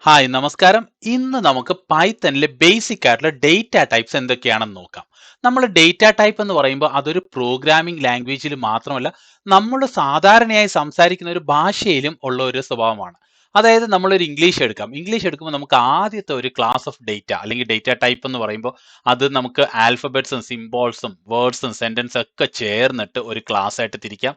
Hi നമസ്കാരം. ഇന്ന് നമുക്ക് പൈത്തണിലെ ബേസിക് ആയിട്ടുള്ള ഡേറ്റ ടൈപ്സ് എന്തൊക്കെയാണെന്ന് നോക്കാം. നമ്മൾ ഡേറ്റ ടൈപ്പ് എന്ന് പറയുമ്പോൾ അതൊരു പ്രോഗ്രാമിംഗ് ലാംഗ്വേജിൽ മാത്രമല്ല, നമ്മൾ സാധാരണയായി സംസാരിക്കുന്ന ഒരു ഭാഷയിലും ഉള്ള ഒരു സ്വഭാവമാണ്. അതായത് നമ്മളൊരു ഇംഗ്ലീഷ് എടുക്കാം. ഇംഗ്ലീഷ് എടുക്കുമ്പോൾ നമുക്ക് ആദ്യത്തെ ഒരു ക്ലാസ് ഓഫ് ഡേറ്റ അല്ലെങ്കിൽ ഡേറ്റ ടൈപ്പ് എന്ന് പറയുമ്പോൾ അത് നമുക്ക് ആൽഫബറ്റ്സും സിംബോൾസും വേർഡ്സും സെന്റൻസും ഒക്കെ ചേർന്നിട്ട് ഒരു ക്ലാസ് ആയിട്ട് തിരിക്കാം.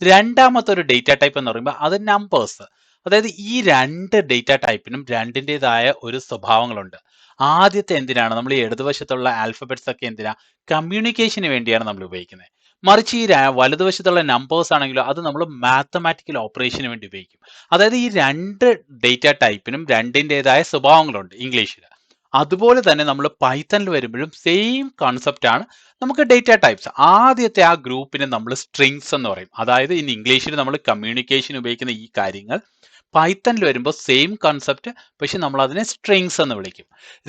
രണ്ടാമത്തെ ഒരു ഡേറ്റ ടൈപ്പ് എന്ന് പറയുമ്പോൾ അത് നമ്പേഴ്സ്. അതായത് ഈ രണ്ട് ഡേറ്റ ടൈപ്പിനും രണ്ടിൻ്റെതായ ഒരു സ്വഭാവങ്ങളുണ്ട്. ആദ്യത്തെ എന്തിനാണ് നമ്മൾ ഈ ഇടതുവശത്തുള്ള ആൽഫബറ്റ്സ് ഒക്കെ എന്തിനാ കമ്മ്യൂണിക്കേഷന് വേണ്ടിയാണ് നമ്മൾ ഉപയോഗിക്കുന്നത്. മറിച്ച് ഈ വലതുവശത്തുള്ള നമ്പേഴ്സ് ആണെങ്കിലോ അത് നമ്മൾ മാത്തമാറ്റിക്കൽ ഓപ്പറേഷന് വേണ്ടി ഉപയോഗിക്കും. അതായത് ഈ രണ്ട് ഡേറ്റ ടൈപ്പിനും രണ്ടിൻ്റെതായ സ്വഭാവങ്ങളുണ്ട് ഇംഗ്ലീഷിൽ. അതുപോലെ തന്നെ നമ്മൾ പൈത്തണിൽ വരുമ്പോഴും സെയിം കോൺസെപ്റ്റ് ആണ്. നമുക്ക് ഡേറ്റ ടൈപ്സ് ആദ്യത്തെ ആ ഗ്രൂപ്പിനെ നമ്മൾ സ്ട്രിങ്സ് എന്ന് പറയും. അതായത് ഇൻ ഇംഗ്ലീഷിൽ നമ്മൾ കമ്മ്യൂണിക്കേഷൻ ഉപയോഗിക്കുന്ന ഈ കാര്യങ്ങൾ പൈത്തണിൽ വരുമ്പോൾ സെയിം കൺസെപ്റ്റ്, പക്ഷെ നമ്മൾ അതിനെ സ്ട്രിങ്സ് എന്ന് വിളിക്കും.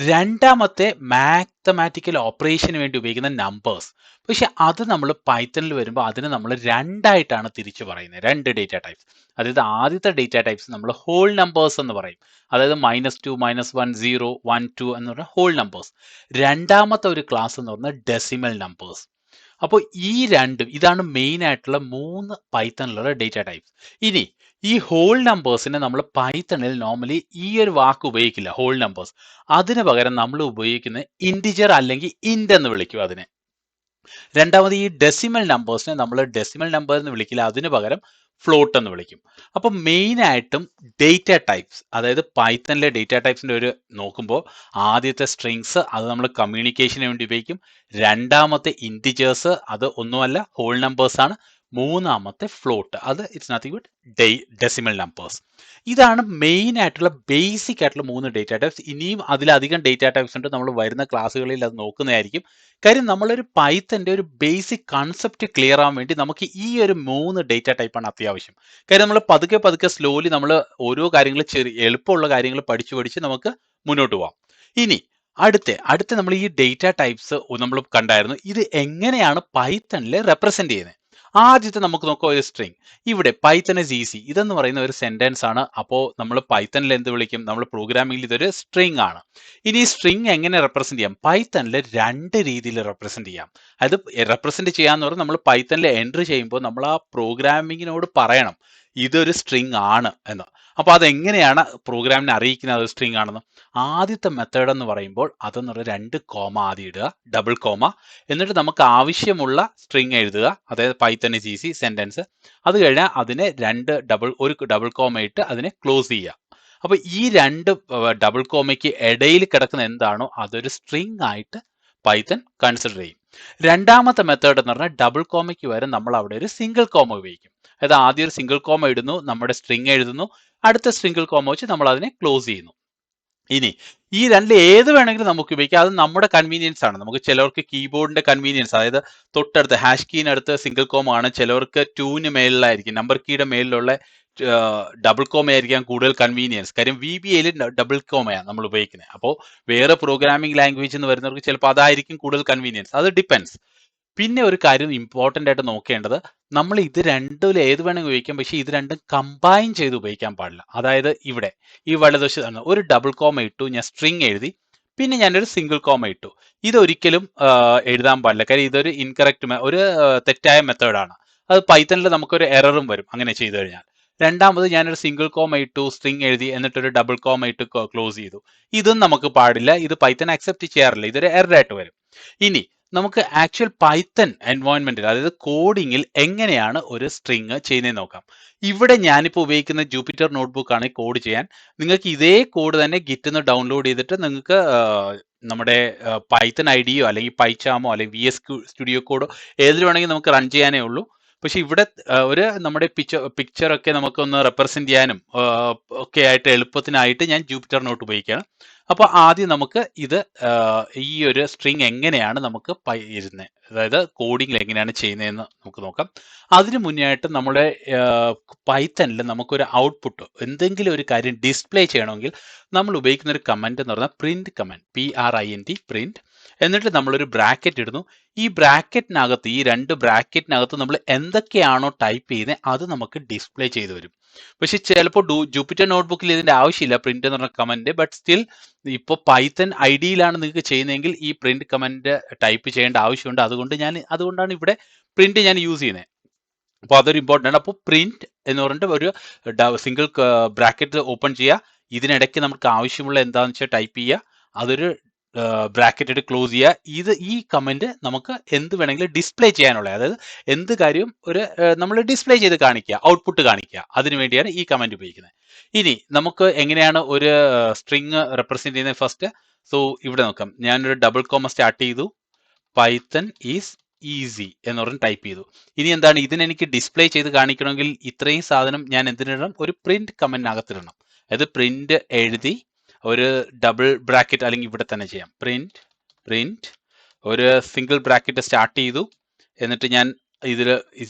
രണ്ടാമത്തെ മാത്തമാറ്റിക്കൽ ഓപ്പറേഷന് വേണ്ടി ഉപയോഗിക്കുന്ന നമ്പേഴ്സ്, പക്ഷെ അത് നമ്മൾ പൈത്തണിൽ വരുമ്പോൾ അതിനെ നമ്മൾ രണ്ടായിട്ടാണ് തിരിച്ചു പറയുന്നത്, രണ്ട് ഡേറ്റ ടൈപ്സ്. അതായത് ആദ്യത്തെ ഡേറ്റ ടൈപ്സ് നമ്മൾ ഹോൾ നമ്പേഴ്സ് എന്ന് പറയും. അതായത് -2, -1, 0, 1, 2 എന്ന് പറഞ്ഞ ഹോൾ നമ്പേഴ്സ്. രണ്ടാമത്തെ ഒരു ക്ലാസ് എന്ന് പറഞ്ഞാൽ ഡെസിമൽ നമ്പേഴ്സ്. അപ്പോൾ ഈ രണ്ടും ഇതാണ് മെയിൻ ആയിട്ടുള്ള 3 പൈത്തണിലുള്ള ഡേറ്റ ടൈപ്സ്. ഇനി ഈ ഹോൾ നമ്പേഴ്സിനെ നമ്മൾ പൈത്തണിൽ നോർമലി ഈ ഒരു വാക്ക് ഉപയോഗിക്കില്ല, ഹോൾ നമ്പേഴ്സ്. അതിന് പകരം നമ്മൾ ഉപയോഗിക്കുന്നത് ഇൻറ്റിജർ അല്ലെങ്കിൽ ഇന്റ് എന്ന് വിളിക്കും അതിനെ. രണ്ടാമത് ഈ ഡെസിമൽ നമ്പേഴ്സിനെ നമ്മൾ ഡെസിമൽ നമ്പർ എന്ന് വിളിക്കില്ല, അതിന് പകരം ഫ്ലോട്ട് എന്ന് വിളിക്കും. അപ്പൊ മെയിൻ ആയിട്ടും ഡേറ്റ ടൈപ്സ്, അതായത് പൈത്തണിലെ ഡേറ്റ ടൈപ്സിന്റെ ഒരു നോക്കുമ്പോൾ ആദ്യത്തെ സ്ട്രിങ്സ് അത് നമ്മൾ കമ്മ്യൂണിക്കേഷന് വേണ്ടി ഉപയോഗിക്കും. രണ്ടാമത്തെ ഇൻറ്റിജേഴ്സ് അത് ഒന്നുമല്ല ഹോൾ നമ്പേഴ്സ് ആണ്. മൂന്നാമത്തെ ഫ്ലോട്ട് അത് it's nothing but decimal numbers. ഇതാണ് മെയിൻ ആയിട്ടുള്ള ബേസിക് ആയിട്ടുള്ള 3 ഡേറ്റ ടൈപ്സ്. ഇനിയും അതിലധികം ഡേറ്റ ടൈപ്സ് ഉണ്ട്, നമ്മൾ വരുന്ന ക്ലാസ്സുകളിൽ അത് നോക്കുന്നതായിരിക്കും. കാര്യം നമ്മളൊരു പൈത്തന്റെ ഒരു ബേസിക് കൺസെപ്റ്റ് ക്ലിയർ ആവാൻ വേണ്ടി നമുക്ക് ഈ ഒരു 3 ഡേറ്റ ടൈപ്പാണ് അത്യാവശ്യം. കാര്യം നമ്മൾ പതുക്കെ പതുക്കെ സ്ലോലി നമ്മൾ ഓരോ കാര്യങ്ങൾ എളുപ്പമുള്ള കാര്യങ്ങൾ പഠിച്ച് നമുക്ക് മുന്നോട്ട് പോവാം. ഇനി അടുത്ത നമ്മൾ ഈ ഡേറ്റ ടൈപ്സ് നമ്മൾ കണ്ടായിരുന്നു. ഇത് എങ്ങനെയാണ് പൈത്തണിൽ റെപ്രസെന്റ് ചെയ്യുന്നത്. ആദ്യത്തെ നമുക്ക് നോക്കാം, ഒരു സ്ട്രിങ്. ഇവിടെ പൈത്തൺ ഇസ് ഈസി ഇതെന്ന് പറയുന്ന ഒരു സെന്റൻസ് ആണ്. അപ്പോൾ നമ്മൾ പൈത്തണിൽ എന്ത് വിളിക്കും, നമ്മൾ പ്രോഗ്രാമിംഗിൽ ഇതൊരു സ്ട്രിങ് ആണ്. ഇനി സ്ട്രിങ് എങ്ങനെ റെപ്രസെന്റ് ചെയ്യാം, പൈത്തണിൽ രണ്ട് രീതിയിൽ റെപ്രസെന്റ് ചെയ്യാം. അത് റെപ്രസെന്റ് ചെയ്യാന്ന് പറഞ്ഞാൽ നമ്മൾ പൈത്തണിൽ എൻട്രി ചെയ്യുമ്പോൾ നമ്മൾ ആ പ്രോഗ്രാമിങ്ങിനോട് പറയണം ഇതൊരു സ്ട്രിങ് ആണ് എന്ന്. അപ്പൊ അതെങ്ങനെയാണ് പ്രോഗ്രാമിനെ അറിയിക്കുന്നത് അത് സ്ട്രിങ് ആണെന്ന്. ആദ്യത്തെ മെത്തേഡ് എന്ന് പറയുമ്പോൾ അതെന്ന് പറഞ്ഞാൽ 2 കോമ ആദ്യം ഇടുക, ഡബിൾ കോമ. എന്നിട്ട് നമുക്ക് ആവശ്യമുള്ള സ്ട്രിങ് എഴുതുക, അതായത് പൈത്തൺ ഇസ് ഈസി സെന്റൻസ്. അത് കഴിഞ്ഞാൽ അതിനെ ഒരു ഡബിൾ കോമ ഇട്ട് അതിനെ ക്ലോസ് ചെയ്യുക. അപ്പൊ ഈ 2 ഡബിൾ കോമയ്ക്ക് ഇടയിൽ കിടക്കുന്ന എന്താണോ അതൊരു സ്ട്രിങ് ആയിട്ട് പൈത്തൺ കൺസിഡർ ചെയ്യും. രണ്ടാമത്തെ മെത്തേഡ് എന്ന് പറഞ്ഞാൽ ഡബിൾ കോമയ്ക്ക് വരെ നമ്മൾ അവിടെ ഒരു സിംഗിൾ കോമ ഉപയോഗിക്കും. അതായത് ആദ്യം ഒരു സിംഗിൾ കോമ ഇടുന്നു, നമ്മുടെ സ്ട്രിങ് എഴുതുന്നു, അടുത്ത സിംഗിൾ കോമ വെച്ച് നമ്മൾ അതിനെ ക്ലോസ് ചെയ്യുന്നു. ഇനി ഈ രണ്ടിൽ ഏത് വേണമെങ്കിലും നമുക്ക് ഉപയോഗിക്കാം, അത് നമ്മുടെ കൺവീനിയൻസ് ആണ്. നമുക്ക് ചിലവർക്ക് കീബോർഡിന്റെ കൺവീനിയൻസ്, അതായത് തൊട്ടടുത്ത് ഹാഷ് കീനടുത്ത് സിംഗിൾ കോമ ആണ്, ചിലവർക്ക് 2ന് മേളിലായിരിക്കും നമ്പർ കീയുടെ മേലിലുള്ള ഡബിൾ കോമ ആയിരിക്കാം കൂടുതൽ കൺവീനിയൻസ്. കാര്യം VBAയിൽ ഡബിൾ കോമയാണ് നമ്മൾ ഉപയോഗിക്കുന്നത്. അപ്പോൾ വേറെ പ്രോഗ്രാമിംഗ് ലാംഗ്വേജ് എന്ന് വരുന്നവർക്ക് ചിലപ്പോൾ അതായിരിക്കും കൂടുതൽ കൺവീനിയൻസ്, അത് ഡിപ്പെൻസ്. പിന്നെ ഒരു കാര്യം ഇമ്പോർട്ടൻ്റ് ആയിട്ട് നോക്കേണ്ടത്, നമ്മൾ ഇത് രണ്ടും ഏത് വേണമെങ്കിൽ ഉപയോഗിക്കാം, പക്ഷേ ഇത് രണ്ടും കമ്പൈൻ ചെയ്ത് ഉപയോഗിക്കാൻ പാടില്ല. അതായത് ഇവിടെ ഈ വലതുവശത്താണ് ഒരു ഡബിൾ കോമ ഇട്ടു, ഞാൻ സ്ട്രിങ് എഴുതി, പിന്നെ ഞാനൊരു സിംഗിൾ കോമ ഇട്ടു. ഇതൊരിക്കലും എഴുതാൻ പാടില്ല, കാര്യം ഇതൊരു ഇൻകറക്റ്റ് ഒരു തെറ്റായ മെത്തേഡാണ്. അത് പൈത്തണിൽ നമുക്കൊരു എററും വരും അങ്ങനെ ചെയ്തു കഴിഞ്ഞാൽ. രണ്ടാമത് ഞാനൊരു സിംഗിൾ കോമ ഇട്ടു, സ്ട്രിങ് എഴുതി, എന്നിട്ടൊരു ഡബിൾ കോമ ഇട്ട് ക്ലോസ് ചെയ്തു. ഇതും നമുക്ക് പാടില്ല, ഇത് പൈത്തൺ അക്സെപ്റ്റ് ചെയ്യാറില്ല, ഇതൊരു എററായിട്ട് വരും. ഇനി നമുക്ക് ആക്ച്വൽ പൈത്തൺ എൻവയോൺമെന്റിൽ, അതായത് കോഡിങ്ങിൽ എങ്ങനെയാണ് ഒരു സ്ട്രിങ് ചെയ്യുന്നതെന്ന് നോക്കാം. ഇവിടെ ഞാനിപ്പോൾ ഉപയോഗിക്കുന്ന ജൂപ്പിറ്റർ നോട്ട്ബുക്ക് ആണ് കോഡ് ചെയ്യാൻ. നിങ്ങൾക്ക് ഇതേ കോഡ് തന്നെ ഗിറ്റിൽ നിന്ന് ഡൗൺലോഡ് ചെയ്തിട്ട് നിങ്ങൾക്ക് നമ്മുടെ പൈത്തൺ ഐഡിയോ അല്ലെങ്കിൽ പൈച്ചാമോ അല്ലെങ്കിൽ VS സ്റ്റുഡിയോ കോഡോ ഏതിൽ വേണമെങ്കിൽ നമുക്ക് റൺ ചെയ്യാനേ ഉള്ളൂ. പക്ഷെ ഇവിടെ ഒരു നമ്മുടെ പിക്ചറൊക്കെ നമുക്കൊന്ന് റെപ്രസെന്റ് ചെയ്യാനും ഒക്കെ ആയിട്ട് എളുപ്പത്തിനായിട്ട് ഞാൻ ജൂപ്പിറ്റർ നോട്ട് ഉപയോഗിക്കുകയാണ്. അപ്പോൾ ആദ്യം നമുക്ക് ഇത് ഈ ഒരു സ്ട്രിങ് എങ്ങനെയാണ് നമുക്ക് ഇരുന്നത്, അതായത് കോഡിങ്ങിൽ എങ്ങനെയാണ് ചെയ്യുന്നതെന്ന് നമുക്ക് നോക്കാം. അതിന് മുന്നായിട്ട് നമ്മുടെ പൈത്തണിൽ നമുക്കൊരു ഔട്ട്പുട്ട് എന്തെങ്കിലും ഒരു കാര്യം ഡിസ്പ്ലേ ചെയ്യണമെങ്കിൽ നമ്മൾ ഉപയോഗിക്കുന്ന ഒരു കമന്റ് എന്ന് പറഞ്ഞാൽ പ്രിന്റ് കമന്റ്, PRINT പ്രിന്റ്. എന്നിട്ട് നമ്മളൊരു ബ്രാക്കറ്റ് ഇടുന്നു. ഈ ബ്രാക്കറ്റിനകത്ത്, ഈ 2 ബ്രാക്കറ്റിനകത്ത് നമ്മൾ എന്തൊക്കെയാണോ ടൈപ്പ് ചെയ്യുന്നത് അത് നമുക്ക് ഡിസ്പ്ലേ ചെയ്ത് വരും. പക്ഷെ ചിലപ്പോൾ ജൂപ്പിറ്റർ നോട്ട്ബുക്കിൽ ഇതിന്റെ ആവശ്യമില്ല പ്രിന്റ് എന്ന് പറഞ്ഞ കമന്റ്. ബട്ട് സ്റ്റിൽ ഇപ്പോൾ പൈത്തൺ ഐഡിയിലാണ് നിങ്ങൾക്ക് ചെയ്യുന്നതെങ്കിൽ ഈ പ്രിന്റ് കമന്റ് ടൈപ്പ് ചെയ്യേണ്ട ആവശ്യമുണ്ട്. അതുകൊണ്ടാണ് ഇവിടെ പ്രിന്റ് ഞാൻ യൂസ് ചെയ്യുന്നത്. അപ്പോൾ അതൊരു ഇമ്പോർട്ടൻ്റ് ആണ്. അപ്പോൾ പ്രിന്റ് എന്ന് പറഞ്ഞിട്ട് ഒരു സിംഗിൾ ബ്രാക്കറ്റ് ഓപ്പൺ ചെയ്യുക. ഇതിനിടയ്ക്ക് നമുക്ക് ആവശ്യമുള്ള എന്താണെന്ന് വെച്ചാൽ ടൈപ്പ് ചെയ്യുക. അതൊരു ബ്രാക്കറ്റ് ഇട്ട് ക്ലോസ് ചെയ്യുക. ഈ കമന്റ് നമുക്ക് എന്ത് വേണമെങ്കിലും ഡിസ്പ്ലേ ചെയ്യാനുള്ള, അതായത് എന്ത് കാര്യവും നമ്മൾ ഡിസ്പ്ലേ ചെയ്ത് കാണിക്കുക, ഔട്ട്പുട്ട് കാണിക്കുക. അതിനു വേണ്ടിയാണ് ഈ കമന്റ് ഉപയോഗിക്കുന്നത്. ഇനി നമുക്ക് എങ്ങനെയാണ് ഒരു സ്ട്രിങ് റെപ്രസെന്റ് ചെയ്യുന്നത് ഫസ്റ്റ്. സോ ഇവിടെ നോക്കാം, ഞാനൊരു ഡബിൾ കോമ സ്റ്റാർട്ട് ചെയ്തു, പൈത്തൺ ഈസ് ഈസി എന്ന് പറഞ്ഞ് ടൈപ്പ് ചെയ്തു. ഇനി എന്താണ് ഇതിനെനിക്ക് ഡിസ്പ്ലേ ചെയ്ത് കാണിക്കണമെങ്കിൽ ഇത്രയും സാധനം ഞാൻ എന്തിനിടണം, ഒരു പ്രിന്റ് കമന്റിനകത്തിടണം. അതായത് പ്രിന്റ് എഴുതി ഒരു ഡബിൾ ബ്രാക്കറ്റ്, അല്ലെങ്കിൽ ഇവിടെ തന്നെ ചെയ്യാം, പ്രിന്റ് ഒരു സിംഗിൾ ബ്രാക്കറ്റ് സ്റ്റാർട്ട് ചെയ്തു, എന്നിട്ട് ഞാൻ ഇത്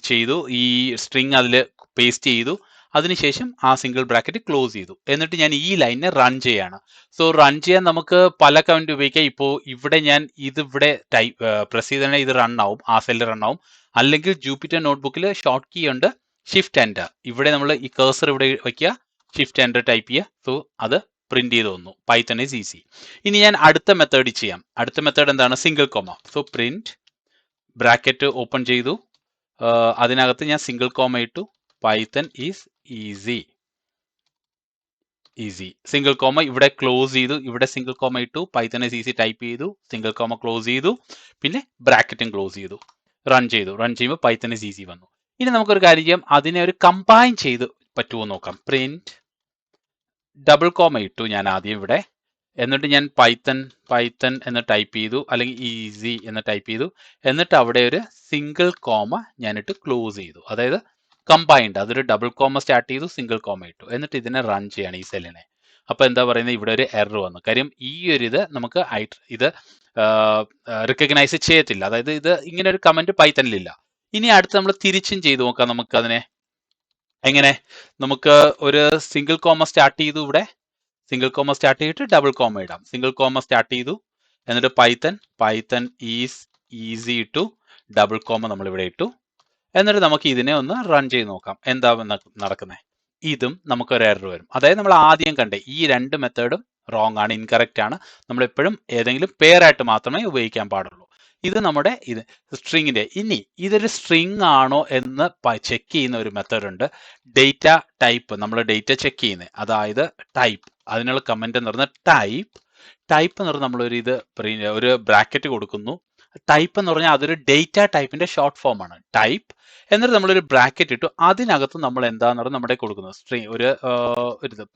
ചെയ്തു, ഈ സ്ട്രിങ് അതിൽ പേസ്റ്റ് ചെയ്തു, അതിനുശേഷം ആ സിംഗിൾ ബ്രാക്കറ്റ് ക്ലോസ് ചെയ്തു. എന്നിട്ട് ഞാൻ ഈ ലൈനിനെ റൺ ചെയ്യാണ്. സോ റൺ ചെയ്യാൻ നമുക്ക് പല കമന്റ് ഉപയോഗിക്കാം. ഇപ്പോൾ ഇവിടെ ഞാൻ ഇതിവിടെ പ്രസ് ചെയ്താൽ ഇത് റൺ ആവും, ആ സെല്ല് റൺ ആവും. അല്ലെങ്കിൽ ജൂപ്പിറ്റർ നോട്ട്ബുക്കിൽ ഷോർട്ട് കീ ഉണ്ട്, ഷിഫ്റ്റ് എൻ്റർ. ഇവിടെ നമ്മൾ ഈ കഴ്സർ ഇവിടെ വയ്ക്കുക, ഷിഫ്റ്റ് എൻ്റർ ടൈപ്പ് ചെയ്യുക. സോ അത് പ്രിന്റ് ചെയ്ത് വന്നു, പൈത്തൺ ഈസ് ഈസി. ഇനി ഞാൻ അടുത്ത മെത്തേഡ് ചെയ്യാം. അടുത്ത മെത്തേഡ് എന്താണ്, single comma. So print bracket open ചെയ്തു, അതിനകത്ത് ഞാൻ സിംഗിൾ കോമ ഇട്ടു, Python is easy. Single comma ഇവിടെ ക്ലോസ് ചെയ്തു, ഇവിടെ സിംഗിൾ കോമ ഇട്ടു, പൈത്തൺ ഈസ് ഈസി ടൈപ്പ് ചെയ്തു, സിംഗിൾ കോമ ക്ലോസ് ചെയ്തു, പിന്നെ ബ്രാക്കറ്റും ക്ലോസ് ചെയ്തു, റൺ ചെയ്യുമ്പോൾ പൈത്തൺ ഈസ് ഈസി വന്നു. ഇനി നമുക്കൊരു കാര്യം ചെയ്യാം, അതിനെ ഒരു കമ്പൈൻ ചെയ്ത് പറ്റുമോ നോക്കാം. പ്രിന്റ് ഡബിൾ കോമ ഇട്ടു ഞാൻ ആദ്യം ഇവിടെ, എന്നിട്ട് ഞാൻ പൈത്തൺ എന്ന് ടൈപ്പ് ചെയ്തു, അല്ലെങ്കിൽ ഈസി എന്ന് ടൈപ്പ് ചെയ്തു, എന്നിട്ട് അവിടെ ഒരു സിംഗിൾ കോമ ഞാനിട്ട് ക്ലോസ് ചെയ്തു. അതായത് കമ്പൈൻഡ്, അതൊരു ഡബിൾ കോമ സ്റ്റാർട്ട് ചെയ്തു, സിംഗിൾ കോമ ഇട്ടു, എന്നിട്ട് ഇതിനെ റൺ ചെയ്യാണ് ഈ സെല്ലിനെ. അപ്പോൾ എന്താ പറയുന്നത്, ഇവിടെ ഒരു എറർ വന്നു. കാര്യം ഈ ഒരു ഇത് നമുക്ക് ഇത് റിക്കഗ്നൈസ് ചെയ്യത്തില്ല, അതായത് ഇത് ഇങ്ങനെ ഒരു കമന്റ് പൈത്തണിലില്ല. ഇനി അടുത്ത് നമ്മൾ തിരിച്ചും ചെയ്തു നോക്കാം. നമുക്ക് അതിനെ എങ്ങനെ, നമുക്ക് ഒരു സിംഗിൾ കോമ സ്റ്റാർട്ട് ചെയ്തു, ഇവിടെ സിംഗിൾ കോമ സ്റ്റാർട്ട് ചെയ്തിട്ട് ഡബിൾ കോമ ഇടാം. സിംഗിൾ കോമ സ്റ്റാർട്ട് ചെയ്തു, എന്നിട്ട് പൈത്തൺ ഈസ് ഈസി ഇട്ടു, ഡബിൾ കോമ നമ്മൾ ഇവിടെ ഇട്ടു, എന്നിട്ട് നമുക്ക് ഇതിനെ ഒന്ന് റൺ ചെയ്ത് നോക്കാം എന്താ നടക്കുന്നത്. ഇതും നമുക്കൊരു എറർ വരും. അതായത് നമ്മൾ ആദ്യം കണ്ട ഈ രണ്ട് മെത്തേഡും റോങ് ആണ്, ഇൻകറക്റ്റ് ആണ്. നമ്മൾ എപ്പോഴും ഏതെങ്കിലും പെയറായിട്ട് മാത്രമേ ഉപയോഗിക്കാൻ പാടുള്ളൂ. ഇത് നമ്മുടെ സ്ട്രിങ്ങിന്റെ. ഇനി ഇതൊരു സ്ട്രിങ് ആണോ എന്ന് ചെക്ക് ചെയ്യുന്ന ഒരു മെത്തേഡ് ഉണ്ട്, ഡേറ്റ ടൈപ്പ്. നമ്മൾ ഡേറ്റ ചെക്ക് ചെയ്യുന്നത്, അതായത് ടൈപ്പ്. അതിനുള്ള കമന്റ് എന്ന് പറഞ്ഞാൽ ടൈപ്പ് എന്ന് പറഞ്ഞാൽ നമ്മളൊരു ഒരു ബ്രാക്കറ്റ് കൊടുക്കുന്നു. ടൈപ്പ് എന്ന് പറഞ്ഞാൽ അതൊരു ഡേറ്റ ടൈപ്പിന്റെ ഷോർട്ട് ഫോം ആണ്, ടൈപ്പ്. എന്നിട്ട് നമ്മളൊരു ബ്രാക്കറ്റ് ഇട്ടു, അതിനകത്ത് നമ്മൾ എന്താന്ന് പറഞ്ഞാൽ നമ്മുടെ കൊടുക്കുന്നത് സ്ട്രിങ്, ഒരു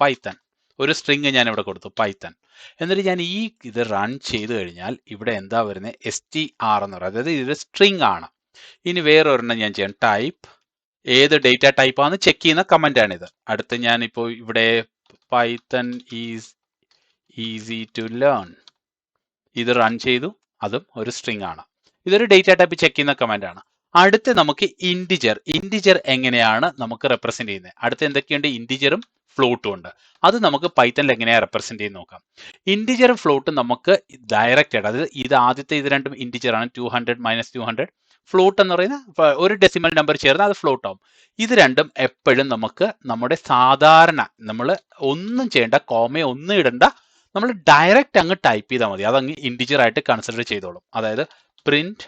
പൈത്തൺ, ഒരു സ്ട്രിങ് ഞാൻ ഇവിടെ കൊടുത്തു, പൈത്തൺ. എന്നിട്ട് ഞാൻ ഇത് റൺ ചെയ്ത് കഴിഞ്ഞാൽ ഇവിടെ എന്താ വരുന്നത്, str എന്ന് പറയുന്നത്, അതായത് ഇത് സ്ട്രിങ് ആണ്. ഇനി വേറെ ഒരെണ്ണം ഞാൻ ചെയ്യാം, ടൈപ്പ്. ഏത് ഡേറ്റ ടൈപ്പ് ആണെന്ന് ചെക്ക് ചെയ്യുന്ന കമന്റ് ആണിത്. അടുത്ത് ഞാൻ ഇപ്പോൾ ഇവിടെ Python is easy to learn, ഇത് റൺ ചെയ്തു, അതും ഒരു സ്ട്രിങ് ആണ്. ഇതൊരു ഡേറ്റ ടൈപ്പ് ചെക്ക് ചെയ്യുന്ന കമാൻഡ് ആണ്. അടുത്ത് നമുക്ക് ഇന്റിജർ എങ്ങനെയാണ് നമുക്ക് റെപ്രസെന്റ് ചെയ്യുന്നത്. അടുത്ത് എന്തൊക്കെയുണ്ട്, ഇന്റിജറും ഫ്ലോട്ടും ഉണ്ട്. അത് നമുക്ക് പൈത്തണിൽ എങ്ങനെയാണ് റെപ്രസെന്റ് ചെയ്ത് നോക്കാം. ഇന്റിജറും ഫ്ലോട്ടും നമുക്ക് ഡയറക്റ്റ് ആയിട്ട്, അതായത് ഇത് ആദ്യത്തെ ഇത് രണ്ടും ഇന്റിജർ ആണ്, 200 - 200. ഫ്ലോട്ട് എന്ന് പറയുന്ന ഒരു ഡെസിമൽ നമ്പർ ചേർന്ന് അത് ഫ്ലോട്ട് ആവും. ഇത് രണ്ടും എപ്പോഴും നമുക്ക് നമ്മുടെ സാധാരണ നമ്മൾ ഒന്നും ചെയ്യേണ്ട, കോമയോ ഒന്നും ഇടണ്ട, നമ്മൾ ഡയറക്റ്റ് അങ്ങ് ടൈപ്പ് ചെയ്താൽ മതി, അതങ്ങ് ഇന്റിജർ ആയിട്ട് കൺസിഡർ ചെയ്തോളും. അതായത് പ്രിന്റ്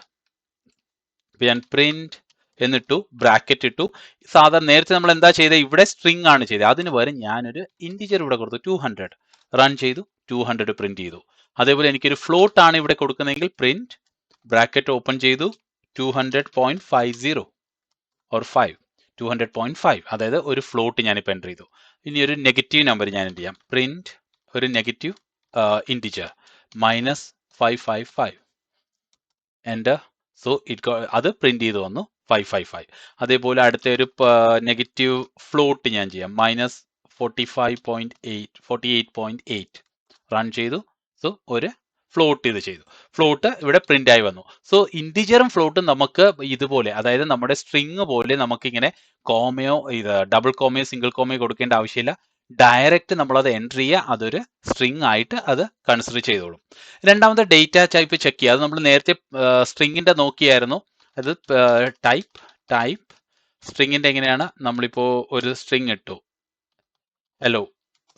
എന്നിട്ടു, ബ്രാക്കറ്റ് ഇട്ടു. സാധാരണ നേരത്തെ നമ്മൾ എന്താ ചെയ്തത്, ഇവിടെ സ്ട്രിങ് ആണ് ചെയ്തത്, അതിന് പകരം ഞാനൊരു ഇന്റിജർ ഇവിടെ കൊടുത്തു, 200. റൺ ചെയ്തു, 200 പ്രിന്റ് ചെയ്തു. അതേപോലെ എനിക്കൊരു ഫ്ലോട്ട് ആണ് ഇവിടെ കൊടുക്കുന്നതെങ്കിൽ പ്രിന്റ് ബ്രാക്കറ്റ് ഓപ്പൺ ചെയ്തു, 200.50 or 5, 200.5, അതായത് ഒരു ഫ്ലോട്ട് ഞാനിപ്പോൾ എൻ്റർ ചെയ്തു. ഇനി ഒരു നെഗറ്റീവ് നമ്പർ ഞാൻ എന്ത് ചെയ്യാം, പ്രിന്റ് ഒരു നെഗറ്റീവ് ഇന്റിജർ -555 എൻ്റർ. സോ അത് പ്രിന്റ് ചെയ്ത് വന്നു 555. അതേപോലെ അടുത്ത ഒരു നെഗറ്റീവ് ഫ്ലോട്ട് ഞാൻ ചെയ്യാം, -48.8 റൺ ചെയ്തു. സോ ഒരു ഫ്ലോട്ട് ഇത് ചെയ്തു, ഫ്ലോട്ട് ഇവിടെ പ്രിന്റ് ആയി വന്നു. സോ ഇന്റിജറും ഫ്ലോട്ടും നമുക്ക് ഇതുപോലെ, അതായത് നമ്മുടെ സ്ട്രിങ് പോലെ നമുക്കിങ്ങനെ കോമയോ ഡബിൾ കോമയോ സിംഗിൾ കോമയോ കൊടുക്കേണ്ട ആവശ്യമില്ല. ഡയറക്റ്റ് നമ്മളത് എൻ്റർ ചെയ്യുക, അതൊരു സ്ട്രിങ് ആയിട്ട് അത് കൺസിഡർ ചെയ്തോളും. രണ്ടാമത്തെ ഡേറ്റ ടൈപ്പ് ചെക്ക് ചെയ്യുക. അത് നമ്മൾ നേരത്തെ സ്ട്രിങ്ങിന്റെ നോക്കിയായിരുന്നു. അത് ടൈപ്പ് സ്ട്രിങ്ങിന്റെ എങ്ങനെയാണ്, നമ്മളിപ്പോൾ ഒരു സ്ട്രിങ് ഇട്ടു, hello.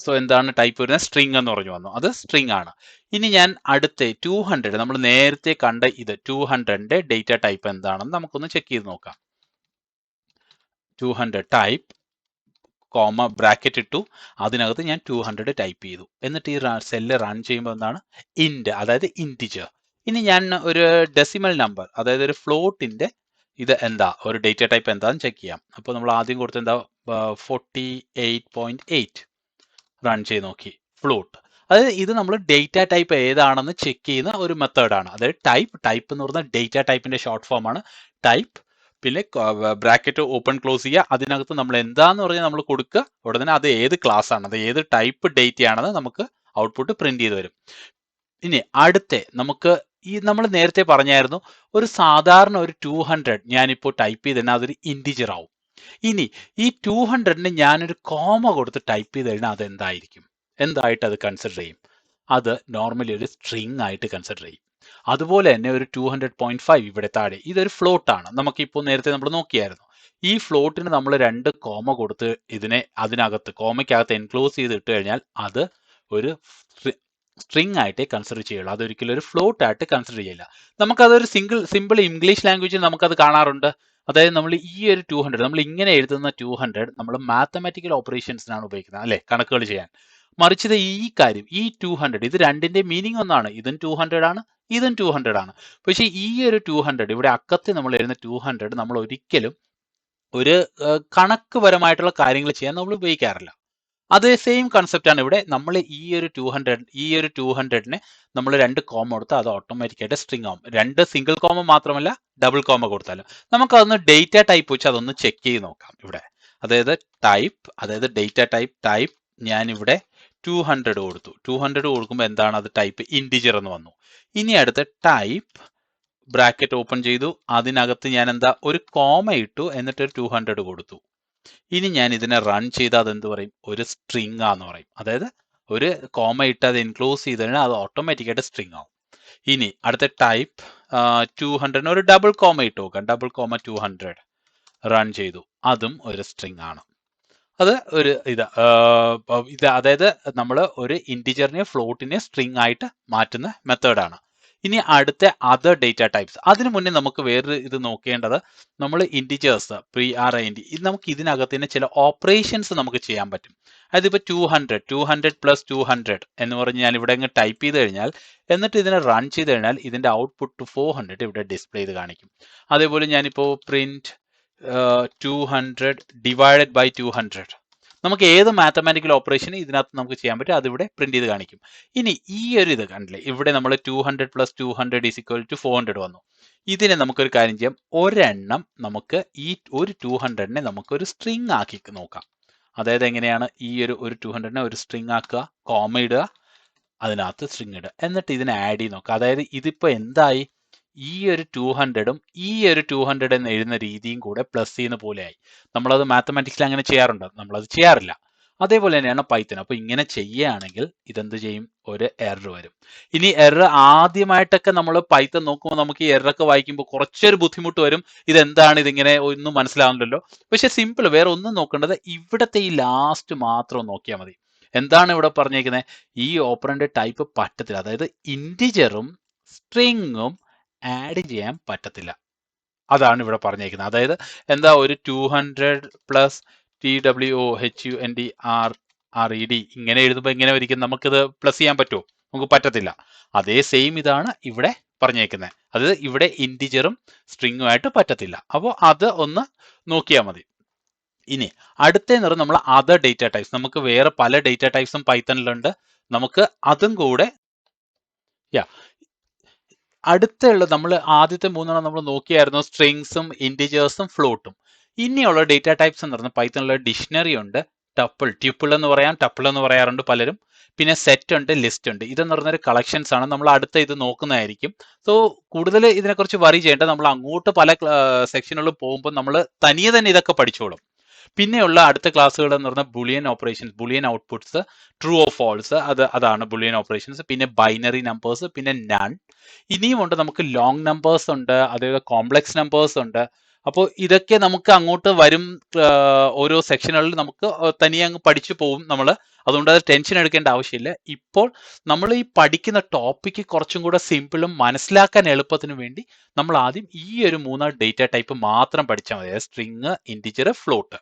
സോ എന്താണ് ടൈപ്പ് വരുന്നത്? സ്ട്രിങ് എന്ന് പറഞ്ഞു വന്നു. അത് സ്ട്രിങ് ആണ്. ഇനി ഞാൻ അടുത്ത 200 നമ്മൾ നേരത്തെ കണ്ട ഇത് 200ന്റെ ഡേറ്റ ടൈപ്പ് എന്താണെന്ന് നമുക്കൊന്ന് ചെക്ക് ചെയ്ത് നോക്കാം. 200 ടൈപ്പ് കോമ ബ്രാക്കറ്റ് ഇട്ടു, അതിനകത്ത് ഞാൻ 200 ടൈപ്പ് ചെയ്തു. എന്നിട്ട് ഈ സെല്ല് റൺ ചെയ്യുമ്പോൾ എന്താണ്? ഇന്റ്, അതായത് ഇന്റിജർ. ഇനി ഞാൻ ഒരു ഡെസിമൽ നമ്പർ, അതായത് ഒരു ഫ്ലോട്ടിന്റെ ഇത് എന്താ, ഒരു ഡേറ്റ ടൈപ്പ് എന്താന്ന് ചെക്ക് ചെയ്യാം. അപ്പോൾ നമ്മൾ ആദ്യം കൊടുത്ത എന്താ 48.8 റൺ ചെയ്ത് നോക്കി, ഫ്ലോട്ട്. അതായത് ഇത് നമ്മൾ ഡേറ്റ ടൈപ്പ് ഏതാണെന്ന് ചെക്ക് ചെയ്യുന്ന ഒരു മെത്തേഡാണ്. അതായത് ടൈപ്പ് എന്ന് പറഞ്ഞാൽ ഡേറ്റ ടൈപ്പിന്റെ ഷോർട്ട് ഫോം ആണ് ടൈപ്പ്. പിന്നെ ബ്രാക്കറ്റ് ഓപ്പൺ ക്ലോസ് ചെയ്യുക, അതിനകത്ത് നമ്മൾ എന്താന്ന് പറഞ്ഞാൽ നമ്മൾ കൊടുക്കുക, ഉടനെ അത് ഏത് ക്ലാസ് ആണ്, അത് ഏത് ടൈപ്പ് ഡേറ്റ ആണെന്ന് നമുക്ക് ഔട്ട്പുട്ട് പ്രിന്റ് ചെയ്ത് വരും. ഇനി അടുത്ത നമുക്ക് ഈ നമ്മൾ നേരത്തെ പറഞ്ഞായിരുന്നു ഒരു സാധാരണ ഒരു 200 ഞാനിപ്പോൾ ടൈപ്പ് ചെയ്ത് കഴിഞ്ഞാൽ അതൊരു ഇന്റിജർ ആവും. ഇനി ഈ 200ന് ഞാനൊരു കോമ കൊടുത്ത് ടൈപ്പ് ചെയ്ത് കഴിഞ്ഞാൽ അത് എന്തായിരിക്കും, എന്തായിട്ട് അത് കൺസിഡർ ചെയ്യും? അത് നോർമലി ഒരു സ്ട്രിങ് ആയിട്ട് കൺസിഡർ ചെയ്യും. അതുപോലെ തന്നെ ഒരു 200.5 ഇവിടെ താഴെ ഇതൊരു ഫ്ലോട്ട് ആണ്. നമുക്കിപ്പോൾ നേരത്തെ നമ്മൾ നോക്കിയായിരുന്നു. ഈ ഫ്ലോട്ടിന് നമ്മൾ 2 കോമ കൊടുത്ത് ഇതിനെ അതിനകത്ത് കോമയ്ക്കകത്ത് എൻക്ലോസ് ചെയ്ത് ഇട്ട് കഴിഞ്ഞാൽ അത് ഒരു സ്ട്രിങ് ആയിട്ടേ കൺസിഡർ ചെയ്യുള്ളൂ. അതൊരിക്കലും ഒരു ഫ്ലോട്ട് ആയിട്ട് കൺസിഡർ ചെയ്യില്ല. നമുക്കതൊരു സിമ്പിൾ ഇംഗ്ലീഷ് ലാംഗ്വേജിൽ നമുക്കത് കാണാറുണ്ട്. അതായത് നമ്മൾ ഈ ഒരു 200 നമ്മൾ ഇങ്ങനെ എഴുതുന്ന 200 നമ്മൾ മാത്തമാറ്റിക്കൽ ഓപ്പറേഷൻസിനാണ് ഉപയോഗിക്കുന്നത്, അല്ലെ, കണക്കുകൾ ചെയ്യാൻ. മറിച്ച് ഈ കാര്യം ഈ 200 ഇത് രണ്ടിന്റെ മീനിങ് ഒന്നാണ്. ഇതും 200 ആണ്, ഇതും 200 ആണ്. പക്ഷേ ഈ ഒരു 200 ഇവിടെ അക്കത്ത് നമ്മൾ എഴുതുന്ന 200 നമ്മൾ ഒരിക്കലും ഒരു കണക്ക് പരമായിട്ടുള്ള കാര്യങ്ങൾ ചെയ്യാൻ നമ്മൾ ഉപയോഗിക്കാറില്ല. അതേ സെയിം കൺസെപ്റ്റ് ആണ് ഇവിടെ. നമ്മൾ ഈ ഒരു 200നെ നമ്മൾ 2 കോമ കൊടുത്താൽ അത് ഓട്ടോമാറ്റിക്കായിട്ട് സ്ട്രിങ് ആവും. 2 സിംഗിൾ കോമ മാത്രമല്ല ഡബിൾ കോമ കൊടുത്താലും. നമുക്കതൊന്ന് ഡേറ്റ ടൈപ്പ് വെച്ച് അതൊന്ന് ചെക്ക് ചെയ്ത് നോക്കാം ഇവിടെ. അതായത് അതായത് ഡേറ്റ ടൈപ്പ് ഞാനിവിടെ 200 കൊടുത്തു. 200 കൊടുക്കുമ്പോൾ എന്താണ് അത് ടൈപ്പ് ഇന്റിജർ എന്ന് വന്നു. ഇനി അടുത്ത ടൈപ്പ് ബ്രാക്കറ്റ് ഓപ്പൺ ചെയ്തു, അതിനകത്ത് ഞാൻ എന്താ ഒരു കോമ ഇട്ടു, എന്നിട്ട് 200 കൊടുത്തു. ഇനി ഞാൻ ഇതിനെ റൺ ചെയ്താൽ അതെന്ത് പറയും? ഒരു സ്ട്രിങ് ആന്ന് പറയും. അതായത് ഒരു കോമ ഇട്ട് അത് എൻക്ലോസ് ചെയ്ത് കഴിഞ്ഞാൽ അത് ഓട്ടോമാറ്റിക്കായിട്ട് സ്ട്രിങ് ആവും. ഇനി അടുത്ത ടൈപ്പ് 200 ഒരു ഡബിൾ കോമ ഇട്ട് നോക്കാം, ഡബിൾ കോമ 200 റൺ ചെയ്തു, അതും ഒരു സ്ട്രിങ് ആണ്. അത് ഒരു ഇത് അതായത് നമ്മൾ ഒരു ഇന്റിജറിനെ ഫ്ലോട്ടിനെ സ്ട്രിങ് ആയിട്ട് മാറ്റുന്ന മെത്തേഡാണ്. ഇനി അടുത്ത അതർ ഡേറ്റ ടൈപ്സ്. അതിനു മുന്നേ നമുക്ക് വേറൊരു ഇത് നോക്കേണ്ടത്, നമ്മൾ ഇന്റിജേഴ്സ് ഇത് നമുക്ക് ഇതിനകത്ത് തന്നെ ചില ഓപ്പറേഷൻസ് നമുക്ക് ചെയ്യാൻ പറ്റും. അതായത് ഇപ്പോൾ 200 പ്ലസ് 200 എന്ന് പറഞ്ഞ് ഞാൻ ഇവിടെ അങ്ങ് ടൈപ്പ് ചെയ്ത് കഴിഞ്ഞാൽ, എന്നിട്ട് ഇതിനെ റൺ ചെയ്ത് കഴിഞ്ഞാൽ ഇതിന്റെ ഔട്ട്പുട്ട് 400 ഇവിടെ ഡിസ്പ്ലേ ചെയ്ത് കാണിക്കും. അതേപോലെ ഞാനിപ്പോൾ പ്രിന്റ് 200 ഡിവൈഡഡ് ബൈ 200, നമുക്ക് ഏത് മാത്തമാറ്റിക്കൽ ഓപ്പറേഷൻ ഇതിനകത്ത് നമുക്ക് ചെയ്യാൻ പറ്റും, അതിവിടെ പ്രിന്റ് ചെയ്ത് കാണിക്കും. ഇനി ഈ ഒരു ഇത് കണ്ടില്ലേ, ഇവിടെ നമ്മൾ 200 പ്ലസ് 200 ഈസ് ഈക്വൽ ടു 400 വന്നു. ഇതിനെ നമുക്കൊരു കാര്യം ചെയ്യാം, ഒരെണ്ണം നമുക്ക് ഈ ഒരു 200നെ നമുക്കൊരു സ്ട്രിങ് ആക്കി നോക്കാം. അതായത് എങ്ങനെയാണ്? ഈ ഒരു 200നെ ഒരു സ്ട്രിങ് ആക്കുക, കോമ ഇടുക, അതിനകത്ത് സ്ട്രിങ് ഇടുക, എന്നിട്ട് ഇതിനെ ആഡ് ചെയ്ത് നോക്കുക. അതായത് ഇതിപ്പോ എന്തായി? ഈ ഒരു 200ഉം ഈ ഒരു 200 എന്ന് എഴുതുന്ന രീതിയും കൂടെ പ്ലസ് ചെയ്യുന്ന പോലെയായി. നമ്മളത് മാത്തമാറ്റിക്സിൽ അങ്ങനെ ചെയ്യാറുണ്ട്, നമ്മളത് ചെയ്യാറില്ല. അതേപോലെ തന്നെയാണ് പൈത്തൺ. അപ്പൊ ഇങ്ങനെ ചെയ്യുകയാണെങ്കിൽ ഇതെന്ത് ചെയ്യും? ഒരു എറർ വരും. ഇനി എറർ ആദ്യമായിട്ടൊക്കെ നമ്മൾ പൈത്തൺ നോക്കുമ്പോൾ നമുക്ക് ഈ എററൊക്കെ വായിക്കുമ്പോൾ കുറച്ചൊരു ബുദ്ധിമുട്ട് വരും. ഇതെന്താണ്, ഇതിങ്ങനെ ഒന്നും മനസ്സിലാവുന്നില്ലല്ലോ. പക്ഷെ സിമ്പിൾ, വേറെ ഒന്നും നോക്കേണ്ടത്, ഇവിടത്തെ ഈ ലാസ്റ്റ് മാത്രം നോക്കിയാൽ മതി. എന്താണ് ഇവിടെ പറഞ്ഞേക്കുന്നത്? ഈ ഓപ്പറന്റ് ടൈപ്പ് പറ്റത്തില്ല, അതായത് ഇന്റിജറും സ്ട്രിങ്ങും ആഡ് ചെയ്യാൻ പറ്റത്തില്ല. അതാണ് ഇവിടെ പറഞ്ഞേക്കുന്നത്. അതായത് എന്താ, ഒരു 200 പ്ലസ് TWOHUNDRED ഇങ്ങനെ എഴുതുമ്പോൾ ഇങ്ങനെ ഒരിക്കലും നമുക്കിത് പ്ലസ് ചെയ്യാൻ പറ്റുമോ? നമുക്ക് പറ്റത്തില്ല. അതേ സെയിം ഇതാണ് ഇവിടെ പറഞ്ഞേക്കുന്നത്. അത് ഇവിടെ ഇന്റിജറും സ്ട്രിങ്ങുമായിട്ട് പറ്റത്തില്ല. അപ്പോൾ അത് ഒന്ന് നോക്കിയാൽ മതി. ഇനി അടുത്ത നിറം നമ്മൾ അതർ ഡേറ്റ ടൈപ്സ്. നമുക്ക് വേറെ പല ഡേറ്റ ടൈപ്സും പൈത്തണിലുണ്ട്. നമുക്ക് അതും കൂടെ അടുത്തുള്ള നമ്മൾ ആദ്യത്തെ മൂന്നെണ്ണം നമ്മൾ നോക്കിയായിരുന്നു, സ്ട്രിങ്സും ഇന്റിജേഴ്സും ഫ്ലോട്ടും. ഇനിയുള്ള ഡേറ്റ ടൈപ്സ് എന്ന് പറഞ്ഞാൽ പൈത്തണിലുള്ള ഡിക്ഷണറി ഉണ്ട്, ട്യൂപ്പിൾ എന്ന് പറയാം, ടപ്പിൾ എന്ന് പറയാറുണ്ട് പലരും. പിന്നെ സെറ്റ് ഉണ്ട്, ലിസ്റ്റ് ഉണ്ട്. ഇതെന്ന് പറഞ്ഞൊരു കളക്ഷൻസ് ആണ്. നമ്മൾ അടുത്ത ഇത് നോക്കുന്നതായിരിക്കും. സോ കൂടുതൽ ഇതിനെക്കുറിച്ച് വറി ചെയ്യേണ്ട, നമ്മൾ അങ്ങോട്ട് പല സെക്ഷനുകളിൽ പോകുമ്പോൾ നമ്മൾ തനിയെ തന്നെ ഇതൊക്കെ പഠിച്ചോളും. പിന്നെയുള്ള അടുത്ത ക്ലാസ്സുകൾ എന്ന് പറഞ്ഞാൽ Boolean operations, Boolean outputs, true of false, അതാണ് ബുളിയൻ ഓപ്പറേഷൻസ്. പിന്നെ ബൈനറി നമ്പേഴ്സ്, പിന്നെ നൺ. ഇനിയും ഉണ്ട് നമുക്ക് ലോങ് നമ്പേഴ്സ് ഉണ്ട്, അതേപോലെ കോംപ്ലക്സ് നമ്പേഴ്സ് ഉണ്ട്, അപ്പോൾ ഇതൊക്കെ നമുക്ക് അങ്ങോട്ട് വരും ഓരോ സെക്ഷനുകളിൽ നമുക്ക് തനിയെ അങ്ങ് പഠിച്ചു പോകും നമ്മൾ. അതുകൊണ്ട് അത് ടെൻഷൻ എടുക്കേണ്ട ആവശ്യമില്ല. ഇപ്പോൾ നമ്മൾ ഈ പഠിക്കുന്ന ടോപ്പിക്ക് കുറച്ചും കൂടെ സിമ്പിളും മനസ്സിലാക്കാൻ എളുപ്പത്തിനും വേണ്ടി നമ്മൾ ആദ്യം ഈ ഒരു 3 ഡേറ്റ ടൈപ്പ് മാത്രം പഠിച്ചാൽ മതി. String, integer, float.